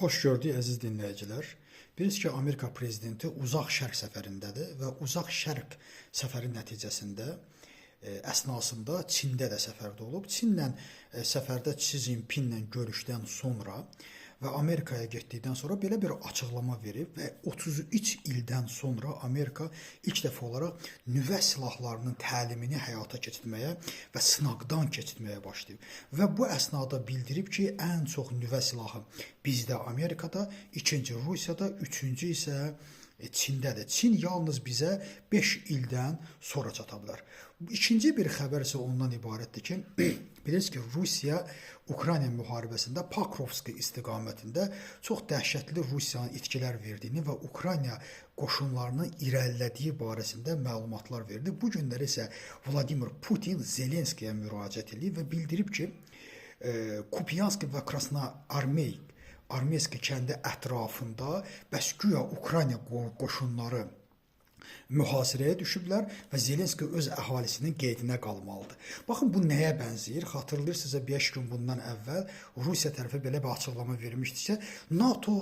Xoş gördük əziz dinləyicilər. Bilirsiniz ki, Amerika prezidenti uzaq şərq səfərindədir və uzaq şərq səfəri nəticəsində əsnasında Çində də səfərdə olub. Çinlə səfərdə Xi Jinpinglə görüşdən sonra və Amerikaya getdikdən sonra belə bir açıqlama verib və 33 ildən sonra Amerika ilk dəfə olaraq nüvə silahlarının təlimini həyata keçirməyə və sınaqdan keçirməyə başlayıb. Və bu əsnada bildirib ki, ən çox nüvə silahı bizdə Amerikada, ikinci Rusiyada, üçüncü isə Çindədir. Çin yalnız bizə 5 ildən sonra çata bilər. İkinci bir xəbər isə ondan ibarətdir ki, bilirsiniz ki, Rusiya Ukrayna müharibəsində Pakrovsk istiqamətində çox dəhşətli Rusiyanın itkilər verdiyini və Ukrayna qoşunlarının irəlilədiyi barəsində məlumatlar verdi. Bu günləri isə Vladimir Putin Zelenskiyə müraciət edib və bildirib ki, Kupiansk və Krasnoarmeysk kəndi ətrafında bəs güya Ukrayna qoşunları mühasirəyə düşüblər və Zelenski öz əhalisinin qeydinə qalmalıdır. Baxın, bu nəyə bənzəyir? Xatırlayırsınızsa 5 gün bundan əvvəl Rusiya tərəfi belə bir açıqlama vermişdiksə, NATO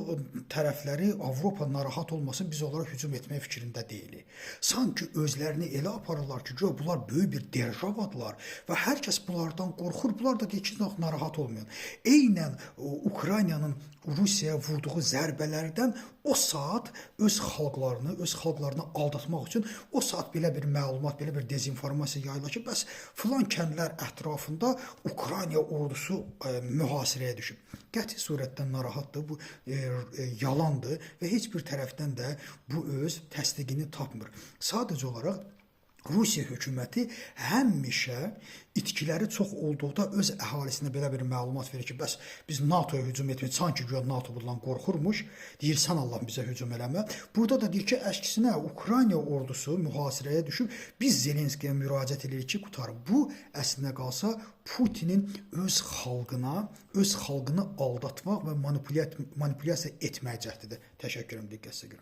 tərəfləri Avropa narahat olmasın, biz onlara hücum etmək fikrində deyilik. Sanki özlərini elə aparırlar ki, bunlar böyük bir derjavadırlar və hər kəs bunlardan qorxur, bunlar da deyir ki, narahat olmayın. Eynən Ukraynanın Rusiyaya vurduğu zərbələrdən o saat öz xalqlarını aldatmaq üçün o saat belə bir məlumat, belə bir dezinformasiya yayılır ki, bəs filan kəndlər ətrafında Ukrayna ordusu mühasirəyə düşüb. Qəti surətdə narahatdır, bu yalandır və heç bir tərəfdən də bu öz təsdiqini tapmır. Sadəcə olaraq Rusiya hökuməti həmişə itkiləri çox olduqda öz əhalisinə belə bir məlumat verir ki, bəs biz NATOya hücum etmək, sanki güya NATO bundan qorxurmuş, deyir, sən Allah bizə hücum eləmə. Burada da deyir ki, əksinə Ukrayna ordusu mühasirəyə düşüb, biz Zelenskiyə müraciət edirik ki, qutarıb. Bu, əslində qalsa, Putinin öz xalqını aldatmaq və manipulyasiya etmək cəhdidir. Təşəkkür edirəm, diqqətinizə görə.